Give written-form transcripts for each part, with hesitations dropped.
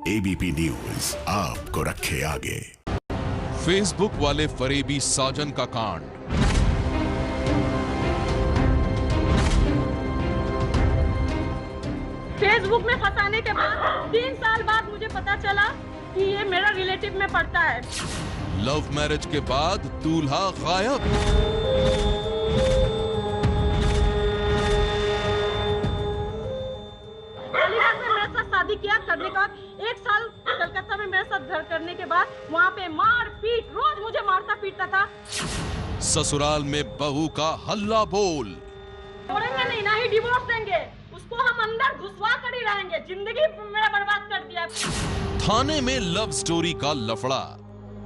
ABP news आपको रखे आगे। फेसबुक वाले फरेबी साजन का कांड। फेसबुक में फंसाने के बाद 3 साल बाद मुझे पता चला कि ये मेरा रिलेटिव में पड़ता है। लव मैरिज के बाद दूल्हा गायब। अलीगढ़ में मेरे साथ शादी किया, करने के बाद 1 साल कलकत्ता में मेरे साथ घर करने के बाद वहाँ पे मार पीट, रोज मुझे मारता पीटता था। ससुराल में बहू का हल्ला बोल। छोड़ेंगे नहीं, ना ही डिवोर्स देंगे, उसको हम अंदर घुसवा कर ही रहेंगे। जिंदगी मेरा बर्बाद कर दिया। थाने में लव स्टोरी का लफड़ा।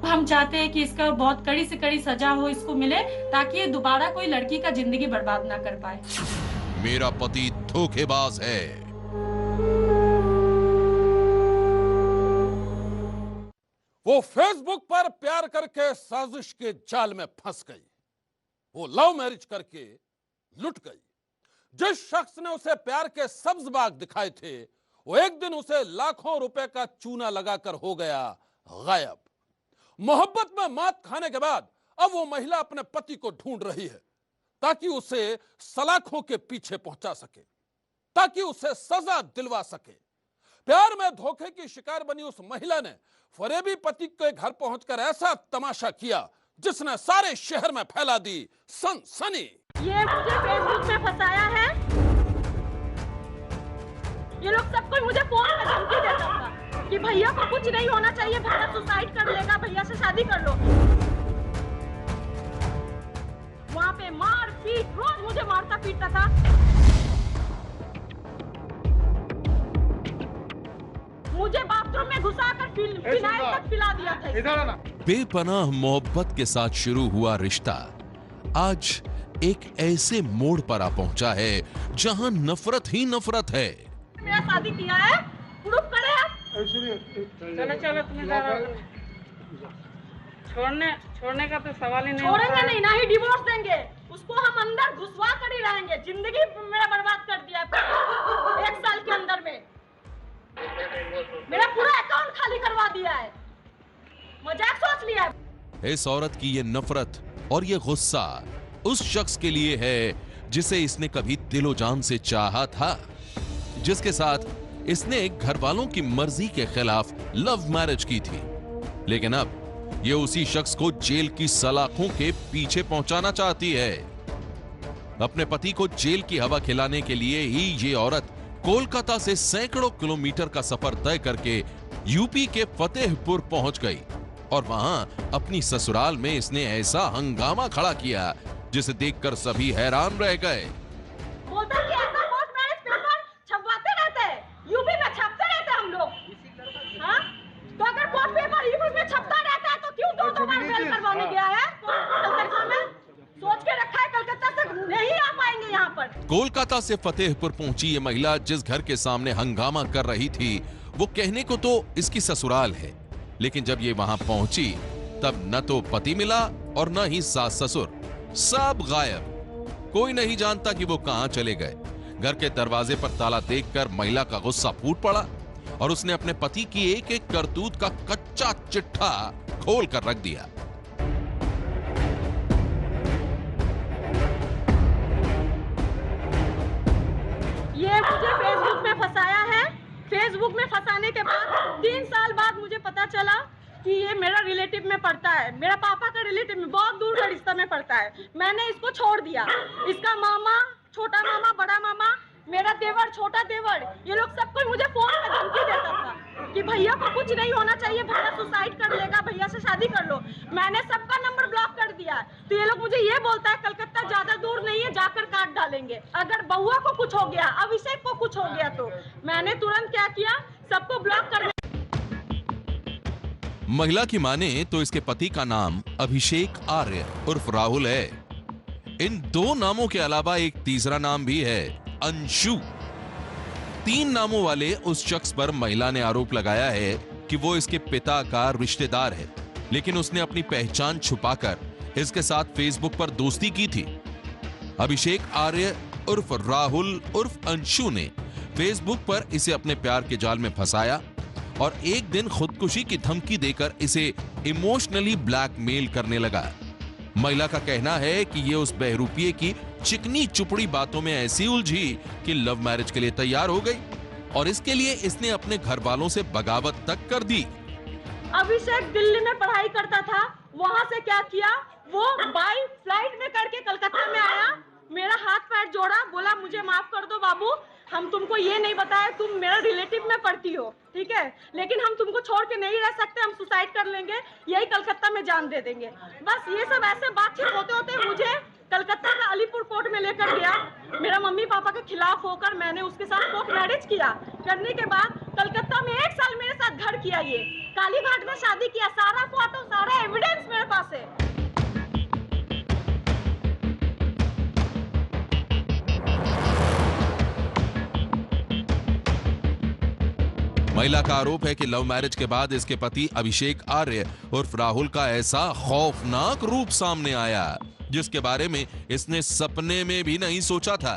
हम चाहते हैं कि इसका बहुत कड़ी से कड़ी सजा हो, इसको मिले, ताकि ये दोबारा कोई लड़की का जिंदगी बर्बाद ना कर पाए। मेरा पति धोखेबाज है। वो फेसबुक पर प्यार करके साजिश के जाल में फंस गई। वो लव मैरिज करके लुट गई। जिस शख्स ने उसे प्यार के सब्ज बाग दिखाए थे, वो एक दिन उसे लाखों रुपए का चूना लगाकर हो गया गायब। मोहब्बत में मात खाने के बाद अब वो महिला अपने पति को ढूंढ रही है, ताकि उसे सलाखों के पीछे पहुंचा सके, ताकि उसे सजा दिलवा सके। प्यार में धोखे की शिकार बनी उस महिला ने फरेबी पति के घर पहुंचकर ऐसा तमाशा किया जिसने सारे शहर में फैला दी सनसनी। ये मुझे फेसबुक में फंसाया है। ये लोग सब कोई मुझे फोन में धमकी देता था कि भैया को कुछ नहीं होना चाहिए, भैया सुसाइड कर लेगा, भैया से शादी कर लो। वहाँ पे मार पीट, रोज मुझे मारता पीटता था। मुझे बाथरूम में घुसाकर फिनाइल तक पिला दिया था। बेपनाह मोहब्बत के साथ शुरू हुआ रिश्ता आज एक ऐसे मोड़ पर आ पहुंचा है जहां नफरत ही नफरत है। मेरा शादी किया है, प्रूफ करे आप। चलो चलो, तुम्हें छोड़ने का तो सवाल ही नहीं। छोड़ेंगे नहीं, ना ही डिवोर्स देंगे, उसको हम अंदर घुसवा कर ही रहेंगे। जिंदगी मेरा बर्बाद कर दिया 1 साल के अंदर में। मेरा पूरा अकाउंट खाली करवा दिया है। मजाक सोच लिया है। इस औरत की ये नफरत और ये गुस्सा उस शख्स के लिए है जिसे इसने कभी दिलो जान से चाहा था, जिसके साथ इसने घर वालों की मर्जी के खिलाफ लव मैरिज की थी। लेकिन अब ये उसी शख्स को जेल की सलाखों के पीछे पहुंचाना चाहती है। अपने पति को जेल की हवा खिलाने के लिए ही ये औरत कोलकाता से सैकड़ों किलोमीटर का सफर तय करके यूपी के फतेहपुर पहुंच गई और वहां अपनी ससुराल में इसने ऐसा हंगामा खड़ा किया जिसे देखकर सभी हैरान रह गए। बोलता कि ऐसा कोर्ट मैरिज पेपर छपवाते रहते हैं, यूपी में छपते रहते हैं हम लोग। हाँ? तो अगर कोर्ट पेपर यूपी में छपता रहता है तो क्यों 2 बार मेल करवाने गया है कलकत्ता में? सोच के रखा है कलकत्ता से नहीं आ पाएंगे यहाँ पर। कोलकाता से फतेहपुर पहुंची ये महिला जिस घर के सामने हंगामा कर रही थी, वो कहने को तो इसकी ससुराल है, लेकिन जब ये वहां पहुंची तब न तो पति मिला और न ही सास ससुर, सब गायब। कोई नहीं जानता कि वो कहां चले गए। घर के दरवाजे पर ताला देखकर महिला का गुस्सा फूट पड़ा और उसने अपने पति की एक एक करतूत का कच्चा चिट्ठा खोल कर रख दिया। ये मुझे फेसबुक में फंसाया है। फेसबुक में फंसाने के बाद 3 साल बाद मुझे पता चला कि ये मेरा रिलेटिव में पड़ता है। मेरा पापा का रिलेटिव में, बहुत दूर का रिश्ता में पड़ता है। मैंने इसको छोड़ दिया। इसका मामा, छोटा मामा, बड़ा मामा, मेरा देवर, छोटा देवर, ये लोग सब कोई मुझे फोन में धमकी देता था कि भैया को कुछ नहीं होना चाहिए, भैया सुसाइड कर लेगा, भैया से शादी कर लो। मैंने सबका नंबर ब्लॉक कर दिया। तो ये लोग मुझे ये बोलता है कलकत्ता ज्यादा दूर नहीं है, जाकर काट डालेंगे। अगर बहुआ को कुछ हो गया, अभिषेक को कुछ हो गया तो मैंने तुरंत क्या किया, सबको ब्लॉक कर। महिला की माने तो इसके पति का नाम अभिषेक आर्य उर्फ राहुल है। इन 2 नामों के अलावा एक तीसरा नाम भी है, अंशु। 3 नामों वाले उस शख्स पर महिला ने आरोप लगाया है कि वो इसके पिता का रिश्तेदार है, लेकिन उसने अपनी पहचान छुपाकर इसके साथ फेसबुक पर दोस्ती की थी। अभिषेक आर्य उर्फ राहुल उर्फ अंशु ने फेसबुक पर इसे अपने प्यार के जाल में फंसाया और एक दिन खुदकुशी की धमकी देकर इसे इमोशनली ब्लैकमेल करने लगा। महिला का कहना है कि ये उस बहरूपिये की चिकनी चुपड़ी बातों में ऐसी उलझी कि लव मैरिज के लिए तैयार हो गई और इसके लिए इसने अपने घर वालों से बगावत तक कर दी। अभिषेक दिल्ली में पढ़ाई करता था, वहाँ से क्या किया, वो बाई फ्लाइट में करके कलकत्ता में आया, मेरा हाथ पैर जोड़ा, बोला मुझे माफ कर दो बाबू, हम तुमको ये नहीं बताया तुम मेरा रिलेटिव में पढ़ती हो, ठीक है, लेकिन हम तुमको छोड़ के नहीं रह सकते, हम सुसाइड कर लेंगे, यही कलकत्ता में जान दे देंगे। बस ये सब ऐसे बातचीत होते होते मुझे कलकत्ता का अलीपुर कोर्ट में लेकर गया। मेरा मम्मी पापा के खिलाफ होकर मैंने उसके साथ कोर्ट मैरिज किया। करने के बाद कलकत्ता में 1 साल मेरे साथ घर किया, ये कालीघाट में शादी किया, सारा फोटो सारा एविडेंस मेरे पास है। महिला का आरोप है कि लव मैरिज के बाद इसके पति अभिषेक आर्य उर्फ राहुल का ऐसा खौफनाक रूप सामने आया जिसके बारे में इसने सपने में भी नहीं सोचा था।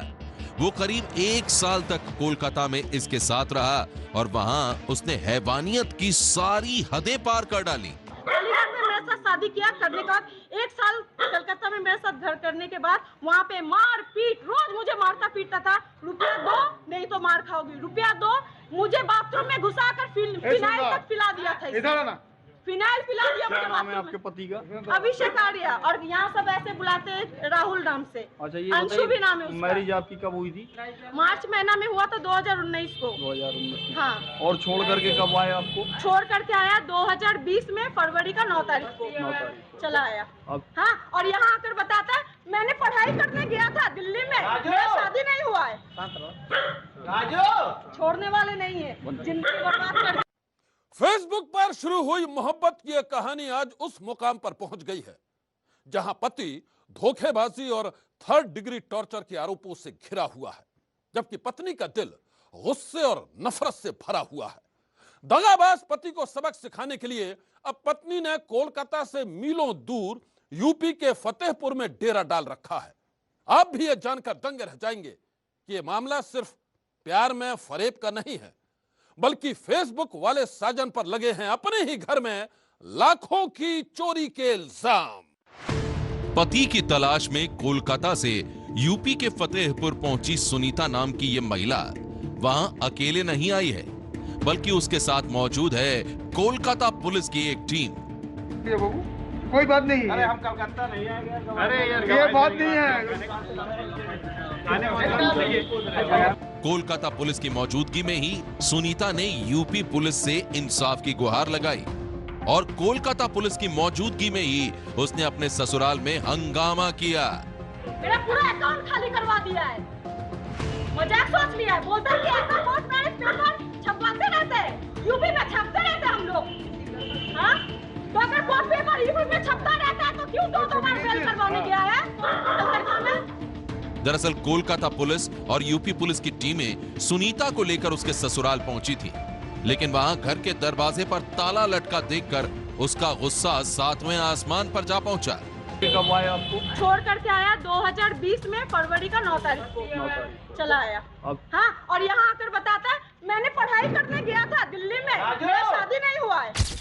वो करीब 1 साल तक कोलकाता में इसके साथ रहा और वहां उसने हैवानियत की सारी हदें पार कर डाली। कालीघाट में मेरे साथ शादी किया, करने के बाद 1 साल कलकत्ता में मेरे साथ घर करने के बाद वहाँ पे मार पीट, रोज मुझे मारता पीटता था। रुपया दो नहीं तो मार खाओगी, रुपया दो, मुझे बाथरूम में घुसाकर फिनाइल तक पिला दिया था। इधर ना फिनाइल पिला दिया मुझे। नाम है आपके पति का? अभिषेक आर्य, और यहाँ सब ऐसे बुलाते हैं राहुल नाम से। अच्छा, ये अंशु भी नाम है उसका। मैरिज आपकी कब हुई थी? मार्च महीना में हुआ था 2019 को। 2019 हाँ। और छोड़ करके कब आया आपको? छोड़ करके आया 2020 में फरवरी का 9 तारीख को चला आया। हाँ, और यहाँ आकर बताता है मैंने पढ़ाई करने गया था दिल्ली में, मेरा शादी नहीं हुआ है। छोड़ने वाले नहीं है, जिंदगी बर्बाद कर। फेसबुक पर शुरू हुई मोहब्बत की एक कहानी आज उस मुकाम पर पहुंच गई है जहां पति धोखेबाजी और 3rd डिग्री टॉर्चर के आरोपों से घिरा हुआ है, जबकि पत्नी का दिल गुस्से और नफरत से भरा हुआ है। दगाबाज पति को सबक सिखाने के लिए अब पत्नी ने कोलकाता से मीलों दूर यूपी के फतेहपुर में डेरा डाल रखा है। आप भी ये जानकर दंग रह जाएंगे कि यह मामला सिर्फ प्यार में फरेब का नहीं है, बल्कि फेसबुक वाले साजन पर लगे हैं अपने ही घर में लाखों की चोरी के इल्जाम। पति की तलाश में कोलकाता से यूपी के फतेहपुर पहुंची सुनीता नाम की ये महिला वहां अकेले नहीं आई है, बल्कि उसके साथ मौजूद है कोलकाता पुलिस की एक टीम। कोई बात नहीं, अरे हम कलकत्ता नहीं आएंगे, अरे ये बात नहीं है। कोलकाता पुलिस की मौजूदगी में ही सुनीता ने यूपी पुलिस से इंसाफ की गुहार लगाई और कोलकाता पुलिस की मौजूदगी में ही उसने अपने ससुराल में हंगामा किया। मेरा पूरा अकाउंट खाली करवा दिया है, मजाक सोच लिया है, बोलता है कि ऐसा कोर्ट मैरिज पेपर छपवाते रहते हैं, यूपी में छपते रहते हैं हम लोग। हाँ, तो अगर कोर्ट पेपर यूपी में छपता रहता है तो क्यों 2 बार फेल करवाने गया है कलकत्ता में? दरअसल कोलकाता पुलिस और यूपी पुलिस की टीमें सुनीता को लेकर उसके ससुराल पहुंची थी, लेकिन वहां घर के दरवाजे पर ताला लटका देखकर उसका गुस्सा 7वें आसमान पर जा पहुंचा। कब आया आपको? छोड़ करके आया 2020 में फरवरी का 9 तारीख को चला आया। हाँ, और यहाँ आकर बताता है मैंने पढ़ाई करने गया था दिल्ली में, मेरा शादी नहीं हुआ है।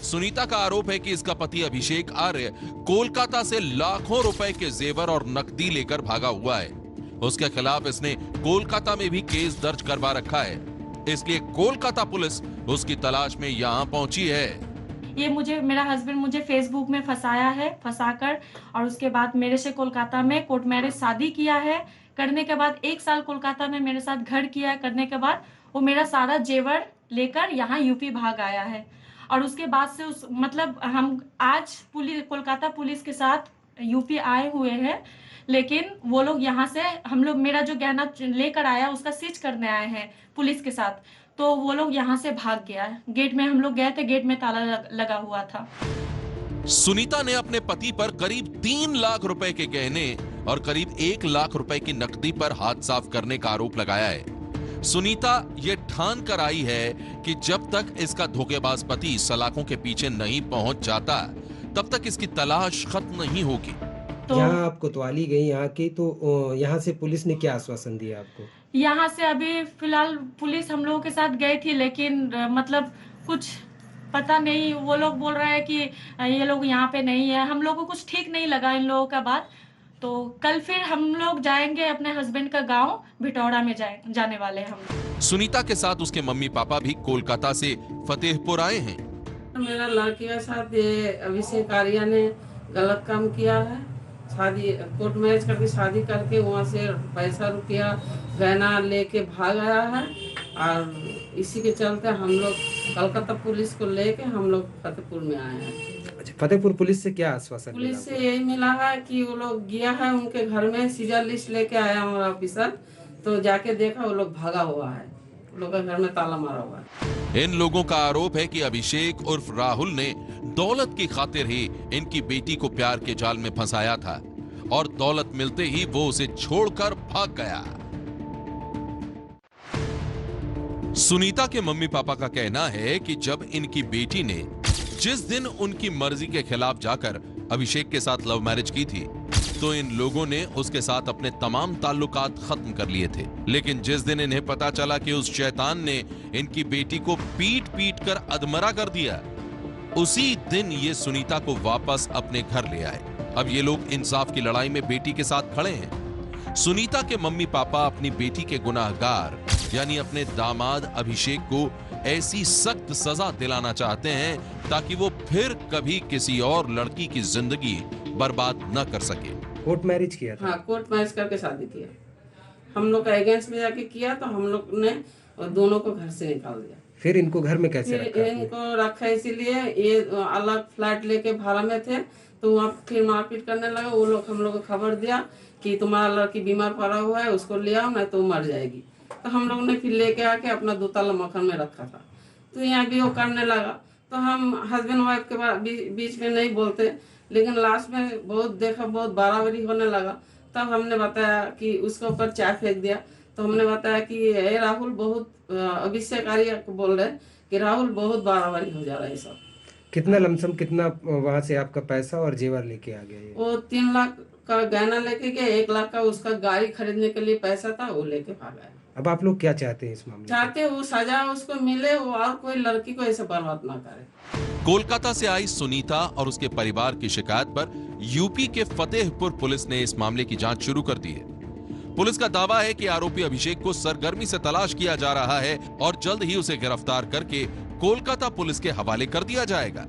सुनीता का आरोप है कि इसका पति अभिषेक आर्य कोलकाता से लाखों रुपए के जेवर और नकदी लेकर भागा हुआ है। उसके खिलाफ इसने कोलकाता में भी केस दर्ज करवा रखा है, इसलिए कोलकाता पुलिस उसकी तलाश में यहाँ पहुंची है। ये मेरा हस्बैंड मुझे फेसबुक में फंसाकर और उसके बाद मेरे से कोलकाता में कोर्ट मैरिज शादी किया है। करने के बाद 1 साल कोलकाता में मेरे साथ घर किया। करने के बाद वो मेरा सारा जेवर लेकर यहाँ यूपी भाग आया है और उसके बाद से हम आज कोलकाता पुलिस के साथ यूपी आए हुए हैं, लेकिन वो लोग यहाँ से मेरा जो गहना लेकर आया उसका सीज करने आए हैं पुलिस के साथ, तो वो लोग यहाँ से भाग गया। गेट में हम लोग गए थे, गेट में ताला लगा हुआ था। सुनीता ने अपने पति पर करीब 3 लाख रुपए के गहने और करीब 1 लाख रुपए की नकदी पर हाथ साफ करने का आरोप लगाया है। सुनीता ये ठान कर आई है कि जब तक इसका धोखेबाज पति सलाखों के पीछे नहीं पहुंच जाता तब तक इसकी तलाश खत्म नहीं होगी। तो यहाँ आप कोतवाली गई यहाँ की, तो यहाँ से पुलिस ने क्या आश्वासन दिया आपको? यहाँ से अभी फिलहाल पुलिस हम लोगों के साथ गई थी, लेकिन कुछ पता नहीं, वो लोग बोल रहे हैं कि ये लोग यहाँ पे नहीं है। हम लोग को कुछ ठीक नहीं लगा इन लोगों का बात। तो कल फिर हम लोग जाएंगे अपने हस्बैंड का गांव भिटौड़ा में जाने वाले हैं हम। सुनीता के साथ उसके मम्मी पापा भी कोलकाता से फतेहपुर आए हैं। मेरा लड़की के साथ ये अभिषेक आर्या ने गलत काम किया है। शादी कोर्ट मैरिज करके शादी करके वहाँ से पैसा रुपया गहना लेके भाग आया है, और इसी के चलते हम लोग कलकत्ता पुलिस को लेके हम लोग फतेहपुर में आए हैं। अच्छा, फतेहपुर पुलिस से क्या आश्वासन मिला पुलिस से यही मिला है कि वो लोग गया है उनके घर में, सीजर लिस्ट लेके आया हमारा ऑफिसर, तो जाके देखा वो लोग भागा हुआ है, लोगों के घर में ताला मारा हुआ है। इन लोगों का आरोप है कि अभिषेक उर्फ राहुल ने दौलत की खातिर ही इनकी बेटी को प्यार के जाल में फंसाया था और दौलत मिलते ही वो उसे छोड़कर भाग गया। सुनीता के मम्मी पापा का कहना है कि जब इनकी बेटी ने जिस दिन उनकी मर्जी के खिलाफ जाकर अभिषेक के साथ लव मैरिज की थी, तो इन लोगों ने उसके साथ अपने तमाम ताल्लुकात खत्म कर लिए थे। लेकिन जिस दिन इन्हें पता चला कि उस शैतान ने इनकी बेटी को पीट पीट कर अधमरा कर दिया, उसी दिन ये सुनीता को वापस अपने घर ले आए। अब ये लोग इंसाफ की लड़ाई में बेटी के साथ खड़े हैं। सुनीता के मम्मी पापा अपनी बेटी के गुनाहगार यानी अपने दामाद अभिषेक को ऐसी सख्त सजा दिलाना चाहते हैं ताकि वो फिर कभी किसी और लड़की की जिंदगी बर्बाद न कर सके। कोर्ट मैरिज किया था? हाँ, कोर्ट मैरिज करके शादी किया। हम लोग का अगेंस्ट में जाके किया, तो हम लोग ने दोनों को घर से निकाल दिया। फिर इनको घर में कैसे रखा? इनको रखा इसीलिए, ये अलग फ्लैट लेके भाड़ा में थे, तो वहाँ फिर मारपीट करने लगा। वो लोग हम लोग को खबर दिया कि तुम्हारा लड़की बीमार पड़ा हुआ है, उसको ले आओ नहीं तो मर जाएगी। तो हम लोग ने फिर लेके आके अपना 2 ताला मकान में रखा था। तो यहाँ भी वो करने लगा, तो हम हस्बैंड वाइफ के बीच में नहीं बोलते, लेकिन लास्ट में बहुत देखा, बहुत बाराबारी होने लगा। तब हमने बताया कि उसके ऊपर चाय फेंक दिया। तो हमने बताया कि ये राहुल बहुत, अभिषेक आर्या को बोल रहे कि राहुल बहुत बाराबारी हो जा रहा है सब। कितना लमसम, कितना वहाँ से आपका पैसा और जेवर लेके आ गया? वो 3 लाख का गहना लेके गया, 1 लाख का उसका गाड़ी खरीदने के लिए पैसा था, वो लेके भागा है। अब आप लोग क्या चाहते हैं इस मामले में? चाहते वो सजा उसको मिले, वो और कोई लड़की को ऐसे बर्बाद ना करे। कोलकाता से आई सुनीता और उसके परिवार की शिकायत पर यूपी के फतेहपुर पुलिस ने इस मामले की जांच शुरू कर दी है। पुलिस का दावा है कि आरोपी अभिषेक को सरगर्मी से तलाश किया जा रहा है और जल्द ही उसे गिरफ्तार करके कोलकाता पुलिस के हवाले कर दिया जाएगा।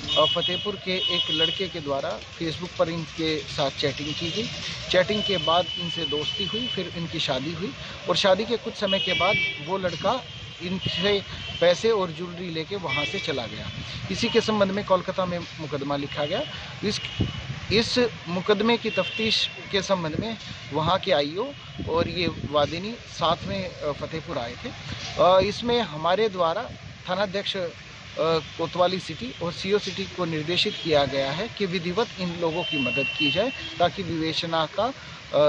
फतेहपुर के एक लड़के के द्वारा फेसबुक पर इनके साथ चैटिंग की गई। चैटिंग के बाद इनसे दोस्ती हुई, फिर इनकी शादी हुई और शादी के कुछ समय के बाद वो लड़का इनसे पैसे और ज्वेलरी लेके वहाँ से चला गया। इसी के संबंध में कोलकाता में मुकदमा लिखा गया। इस मुकदमे की तफ्तीश के संबंध में वहाँ के आईओ और ये वादिनी साथ में फतेहपुर आए थे। इसमें हमारे द्वारा थानाध्यक्ष कोतवाली सिटी और सीओ सिटी को निर्देशित किया गया है कि विधिवत इन लोगों की मदद की जाए ताकि विवेचना का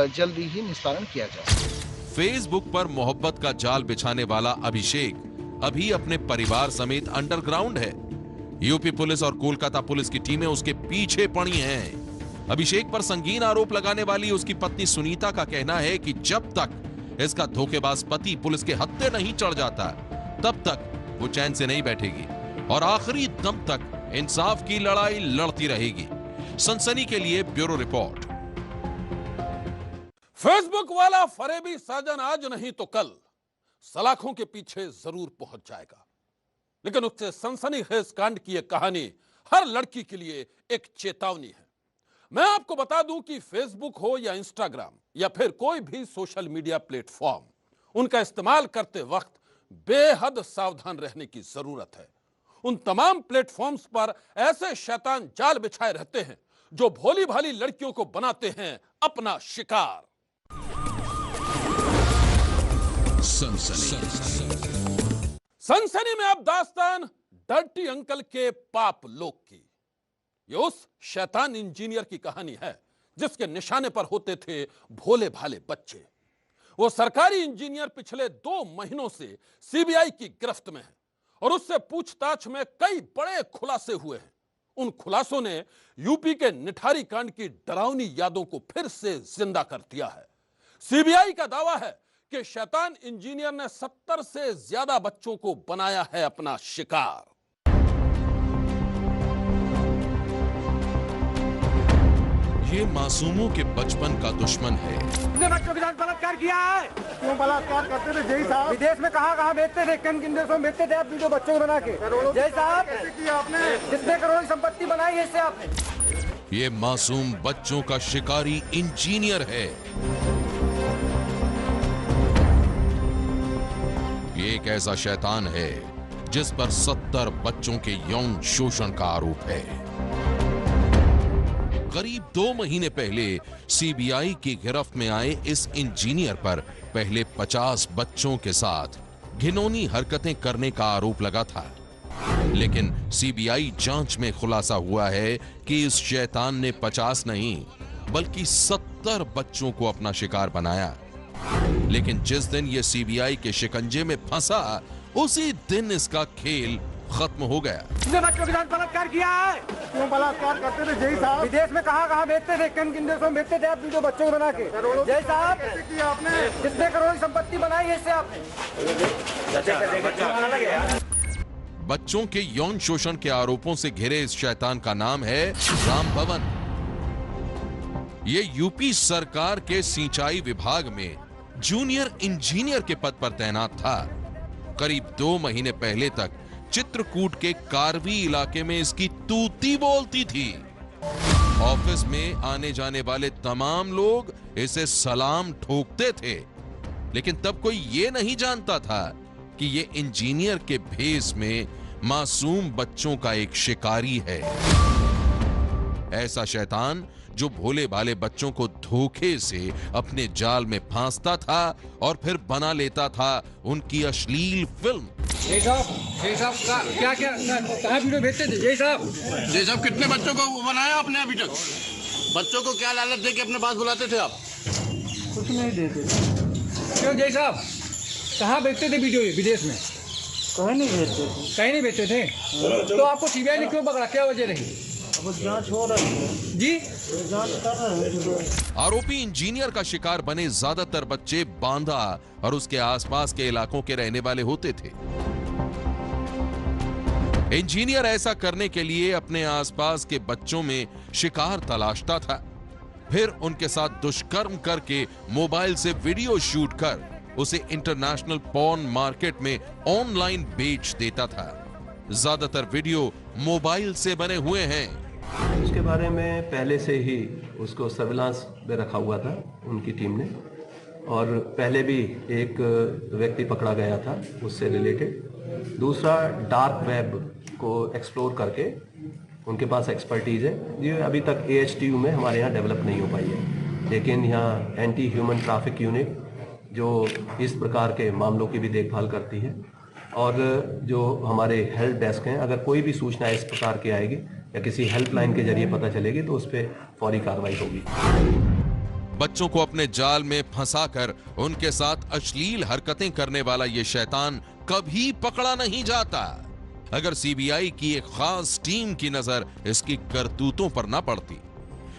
जल्दी ही निस्तारण किया जाए। फेसबुक पर मोहब्बत का जाल बिछाने वाला अभिषेक अभी अपने परिवार समेत अंडरग्राउंड है। यूपी पुलिस और कोलकाता पुलिस की टीमें उसके पीछे पड़ी हैं। अभिषेक पर संगीन आरोप लगाने वाली उसकी पत्नी सुनीता का कहना है कि जब तक इसका धोखेबाज पति पुलिस के हत्थे नहीं चढ़ जाता, तब तक वो चैन से नहीं बैठेगी और आखिरी दम तक इंसाफ की लड़ाई लड़ती रहेगी। सनसनी के लिए ब्यूरो रिपोर्ट। फेसबुक वाला फरेबी साजन आज नहीं तो कल सलाखों के पीछे जरूर पहुंच जाएगा, लेकिन उससे सनसनीखेज कांड की यह कहानी हर लड़की के लिए एक चेतावनी है। मैं आपको बता दूं कि फेसबुक हो या इंस्टाग्राम या फिर कोई भी सोशल मीडिया प्लेटफॉर्म, उनका इस्तेमाल करते वक्त बेहद सावधान रहने की जरूरत है। उन तमाम प्लेटफॉर्म्स पर ऐसे शैतान जाल बिछाए रहते हैं जो भोली भाली लड़कियों को बनाते हैं अपना शिकार। सनसनी में अब दास्तान डर्टी अंकल के पाप लोक की। ये उस शैतान इंजीनियर की कहानी है जिसके निशाने पर होते थे भोले भाले बच्चे। वो सरकारी इंजीनियर पिछले 2 महीनों से सीबीआई की गिरफ्त में है और उससे पूछताछ में कई बड़े खुलासे हुए हैं। उन खुलासों ने यूपी के निठारी कांड की डरावनी यादों को फिर से जिंदा कर दिया है। सीबीआई का दावा है के शैतान इंजीनियर ने 70 से ज्यादा बच्चों को बनाया है अपना शिकार। ये मासूमों के बचपन का दुश्मन है। तुमने बच्चों के साथ बलात्कार किया है। क्यों बलात्कार करते थे जय साहब? विदेश में कहाँ भेजते थे, किन देशों में भेजते थे आप वीडियो बच्चों को बना के? जय साहब कैसे किया आपने? कितने करोड़ की संपत्ति बनाई है इससे आपने? ये मासूम बच्चों का शिकारी इंजीनियर है। ये एक ऐसा शैतान है जिस पर 70 बच्चों के यौन शोषण का आरोप है। करीब 2 महीने पहले सीबीआई की गिरफ्त में आए इस इंजीनियर पर पहले 50 बच्चों के साथ घिनौनी हरकतें करने का आरोप लगा था, लेकिन सीबीआई जांच में खुलासा हुआ है कि इस शैतान ने 50 नहीं बल्कि 70 बच्चों को अपना शिकार बनाया। लेकिन जिस दिन ये सीबीआई के शिकंजे में फंसा उसी दिन इसका खेल खत्म हो गया। तुमने बच्चों के साथ बलात्कार किया है। क्यों बलात्कार करते थे जय साहब? विदेश में कहाँ भेजते थे, किन देशों में भेजते थे आप वीडियो बच्चों को बना के? जय साहब कैसे किया आपने? कितने करोड़ की संपत्ति बनाई है इससे आपने? बच्चों के यौन शोषण के आरोपों से घिरे इस शैतान का नाम है राम भवन। ये यूपी सरकार के सिंचाई विभाग में जूनियर इंजीनियर के पद पर तैनात था। करीब 2 महीने पहले तक चित्रकूट के कारवी इलाके में इसकी तूती बोलती थी। ऑफिस में आने जाने वाले तमाम लोग इसे सलाम ठोकते थे, लेकिन तब कोई ये नहीं जानता था कि ये इंजीनियर के भेष में मासूम बच्चों का एक शिकारी है। ऐसा शैतान जो भोले भाले बच्चों को धोखे से अपने जाल में फांसता था और फिर बना लेता था उनकी अश्लील फिल्म। जय साहब क्या कहाँ वीडियो भेजते थे जय साहब? कितने बच्चों को बनाया आपने अभी तक? बच्चों को क्या लालच दे के अपने पास बुलाते थे आप? कुछ नहीं देते। क्यों जय साहब कहाँ भेजते थे वीडियो विदेश में? कहीं नहीं भेजते थे। तो आपको सीबीआई ने क्यों पकड़ा, क्या वजह रही? जांच हो रही है जी, जांच कर रहे हैं। आरोपी इंजीनियर का शिकार बने ज्यादातर बच्चे बांदा और उसके आसपास के इलाकों के रहने वाले होते थे। इंजीनियर ऐसा करने के लिए अपने आसपास के बच्चों में शिकार तलाशता था, फिर उनके साथ दुष्कर्म करके मोबाइल से वीडियो शूट कर उसे इंटरनेशनल पॉर्न मार्केट में ऑनलाइन बेच देता था। ज्यादातर वीडियो मोबाइल से बने हुए हैं। उसके बारे में पहले से ही उसको सर्विलांस में रखा हुआ था उनकी टीम ने, और पहले भी एक व्यक्ति पकड़ा गया था उससे रिलेटेड। दूसरा, डार्क वेब को एक्सप्लोर करके उनके पास एक्सपर्टीज है, ये अभी तक AHTU में हमारे यहाँ डेवलप नहीं हो पाई है, लेकिन यहाँ एंटी ह्यूमन ट्रैफिक यूनिट जो इस प्रकार के मामलों की भी देखभाल करती है, और जो हमारे हेल्प डेस्क हैं, अगर कोई भी सूचना इस प्रकार की आएगी या किसी हेल्पलाइन के जरिए पता चलेगी तो उस पर फौरी कार्रवाई होगी। बच्चों को अपने जाल में फंसाकर उनके साथ अश्लील हरकतें करने वाला ये शैतान कभी पकड़ा नहीं जाता अगर सीबीआई की एक खास टीम की नजर इसकी करतूतों पर न पड़ती।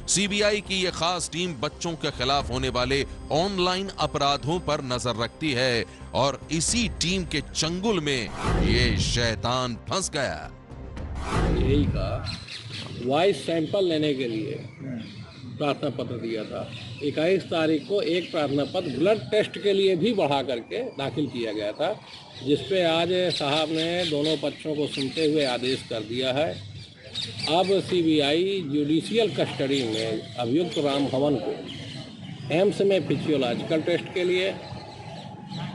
सीबीआई की यह खास टीम बच्चों के खिलाफ होने वाले ऑनलाइन अपराधों पर नजर रखती है, और इसी टीम के चंगुल में ये शैतान फंस गया। जेई का वॉइस सैंपल लेने के लिए प्रार्थना पत्र दिया था। 21 तारीख को एक प्रार्थना पत्र ब्लड टेस्ट के लिए भी बढ़ा करके दाखिल किया गया था, जिसपे आज साहब ने दोनों पक्षों को सुनते हुए आदेश कर दिया है। अब सीबीआई जुडिशियल कस्टडी में अभियुक्त राम भवन को एम्स में फिजियोलॉजिकल टेस्ट के लिए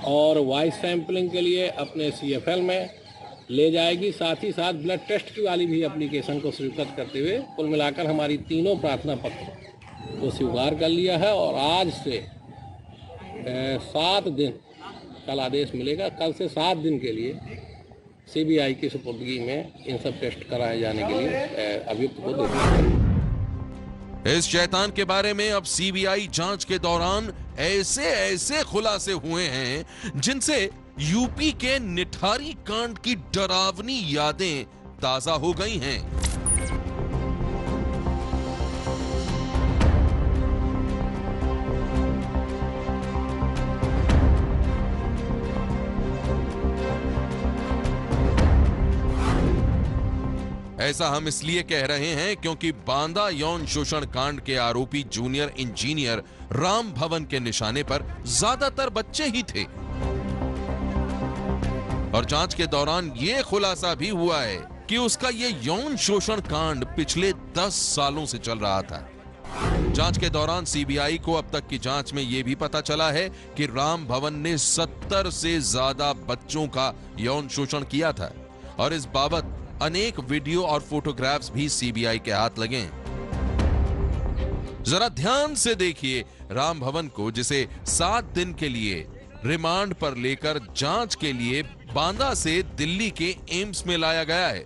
और वॉइस सैंपलिंग के लिए अपने CFL में ले जाएगी। साथ ही साथ ब्लड टेस्ट की वाली भी एप्लीकेशन को स्वीकृत करते हुए कुल मिलाकर हमारी तीनों प्रार्थना पत्र को स्वीकार कर लिया है, और आज से 7 दिन, कल आदेश मिलेगा, कल से 7 दिन के लिए सीबीआई की सुपुर्दगी में इन सब टेस्ट कराए जाने के लिए अभियुक्त को दे दिया। इस शैतान के बारे में अब सीबीआई जांच के दौरान ऐसे खुलासे हुए हैं जिनसे यूपी के निठारी कांड की डरावनी यादें ताजा हो गई हैं। ऐसा हम इसलिए कह रहे हैं क्योंकि बांदा यौन शोषण कांड के आरोपी जूनियर इंजीनियर राम भवन के निशाने पर ज्यादातर बच्चे ही थे और जांच के दौरान यह खुलासा भी हुआ है कि उसका यह यौन शोषण कांड पिछले 10 सालों से चल रहा था। जांच के दौरान सीबीआई को अब तक की जांच में यह भी पता चला है कि राम भवन ने 70 से ज्यादा बच्चों का यौन शोषण किया था और इस बाबत अनेक वीडियो और फोटोग्राफ्स भी सीबीआई के हाथ लगे हैं। जरा ध्यान से देखिए राम भवन को, जिसे 7 दिन के लिए रिमांड पर लेकर जांच के लिए बांदा से दिल्ली के एम्स में लाया गया है।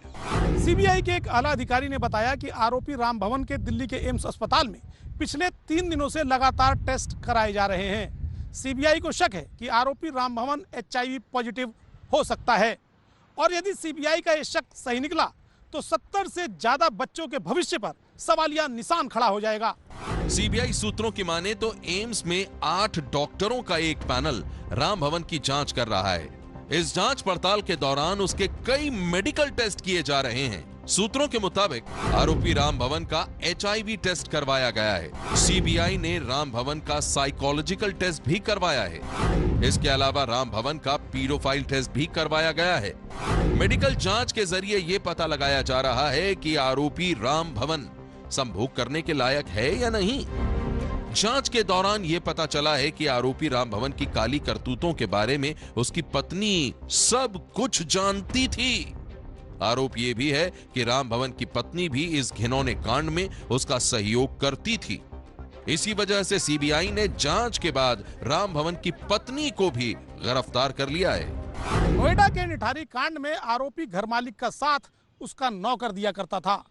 सीबीआई के एक आला अधिकारी ने बताया कि आरोपी राम भवन के दिल्ली के एम्स अस्पताल में पिछले 3 दिनों से लगातार टेस्ट कराए जा रहे हैं। सीबीआई को शक है कि आरोपी राम भवन HIV पॉजिटिव हो सकता है और यदि सीबीआई का यह शक सही निकला तो 70 से ज्यादा बच्चों के भविष्य पर सवालिया निशान खड़ा हो जाएगा। सीबीआई सूत्रों की माने तो एम्स में 8 डॉक्टरों का एक पैनल राम भवन की जांच कर रहा है। इस जांच पड़ताल के दौरान उसके कई मेडिकल टेस्ट किए जा रहे हैं। सूत्रों के मुताबिक आरोपी राम भवन का HIV टेस्ट करवाया गया है। सीबीआई ने राम भवन का साइकोलॉजिकल टेस्ट भी करवाया है। इसके अलावा राम भवन का पीडोफाइल टेस्ट भी करवाया गया है। मेडिकल जांच के जरिए यह पता लगाया जा रहा है कि आरोपी राम भवन संभोग करने के लायक है या नहीं। जांच के दौरान यह पता चला है कि आरोपी राम भवन की काली करतूतों के बारे में उसकी पत्नी सब कुछ जानती थी। आरोप यह भी है कि राम भवन की पत्नी भी इस घिनौने कांड में उसका सहयोग करती थी। इसी वजह से सीबीआई ने जांच के बाद राम भवन की पत्नी को भी गिरफ्तार कर लिया है। नोएडा के निठारी कांड में आरोपी घर मालिक का साथ उसका नौकर दिया करता था,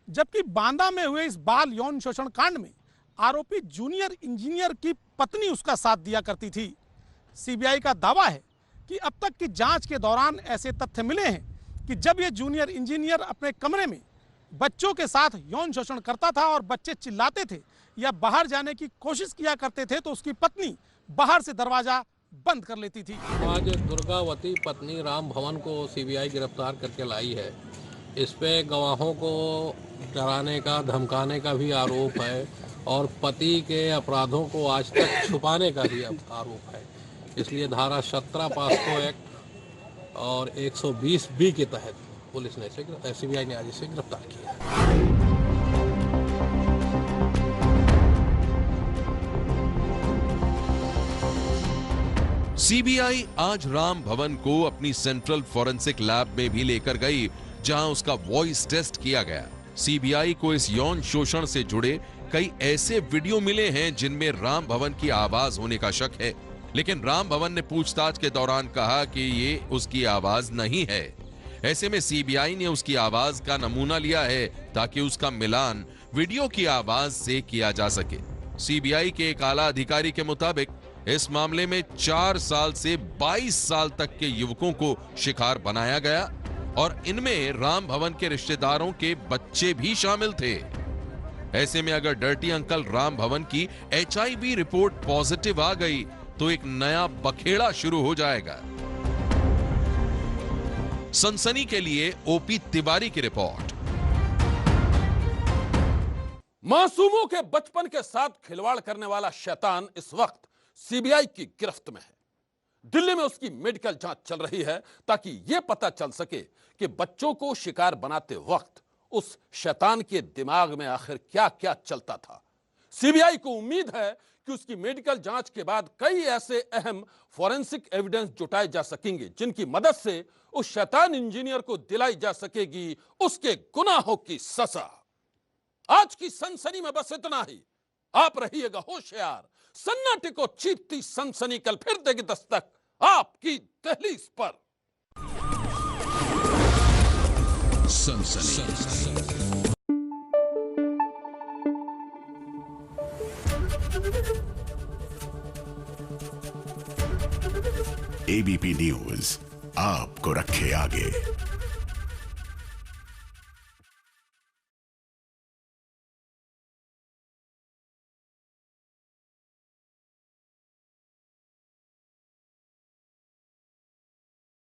जबकि बांदा में हुए इस बाल यौन शोषण कांड में आरोपी जूनियर इंजीनियर की पत्नी उसका साथ दिया करती थी। सीबीआई का दावा है कि अब तक की जांच के दौरान ऐसे तथ्य मिले हैं कि जब यह जूनियर इंजीनियर अपने कमरे में बच्चों के साथ यौन शोषण करता था और बच्चे चिल्लाते थे या बाहर जाने की कोशिश किया करते थे तो उसकी पत्नी बाहर से दरवाजा बंद कर लेती थी। आज दुर्गावती पत्नी राम भवन को सीबीआई गिरफ्तार करके लाई है। इस पे गवाहों को डराने का, धमकाने का भी आरोप है और पति के अपराधों को आज तक छुपाने का भी आरोप है। इसलिए धारा 17 पास्को एक्ट और 120B के तहत पुलिस ने सीबीआई ने आज इसे गिरफ्तार किया। सीबीआई आज राम भवन को अपनी सेंट्रल फॉरेंसिक लैब में भी लेकर गई, जहां उसका वॉइस टेस्ट किया गया। सीबीआई को इस यौन शोषण से जुड़े कई ऐसे वीडियो मिले हैं जिनमें राम भवन की आवाज होने का शक है, लेकिन राम भवन ने पूछताछ के दौरान कहा कि ये उसकी आवाज नहीं है। ऐसे में सीबीआई ने उसकी आवाज का नमूना लिया है ताकि उसका मिलान वीडियो की आवाज से किया जा सके। सीबीआई के एक आला अधिकारी के मुताबिक इस मामले में 4 साल से 22 साल तक के युवकों को शिकार बनाया गया और इनमें राम भवन के रिश्तेदारों के बच्चे भी शामिल थे। ऐसे में अगर डर्टी अंकल राम भवन की HIV रिपोर्ट पॉजिटिव आ गई तो एक नया बखेड़ा शुरू हो जाएगा। सनसनी के लिए ओपी तिवारी की रिपोर्ट। मासूमों के बचपन के साथ खिलवाड़ करने वाला शैतान इस वक्त सीबीआई की गिरफ्त में है। दिल्ली में उसकी मेडिकल जांच चल रही है ताकि यह पता चल सके कि बच्चों को शिकार बनाते वक्त उस शैतान के दिमाग में आखिर क्या क्या चलता था। सीबीआई को उम्मीद है कि उसकी मेडिकल जांच के बाद कई ऐसे अहम फॉरेंसिक एविडेंस जुटाए जा सकेंगे जिनकी मदद से उस शैतान इंजीनियर को दिलाई जा सकेगी उसके गुनाहों की सजा। आज की सनसनी में बस इतना ही। आप रहिएगा होशियार। सन्नाटे को चीरती सनसनी कल फिर देगी दस्तक आपकी दहलीज पर। सनसनी। एबीपी न्यूज आपको रखे आगे।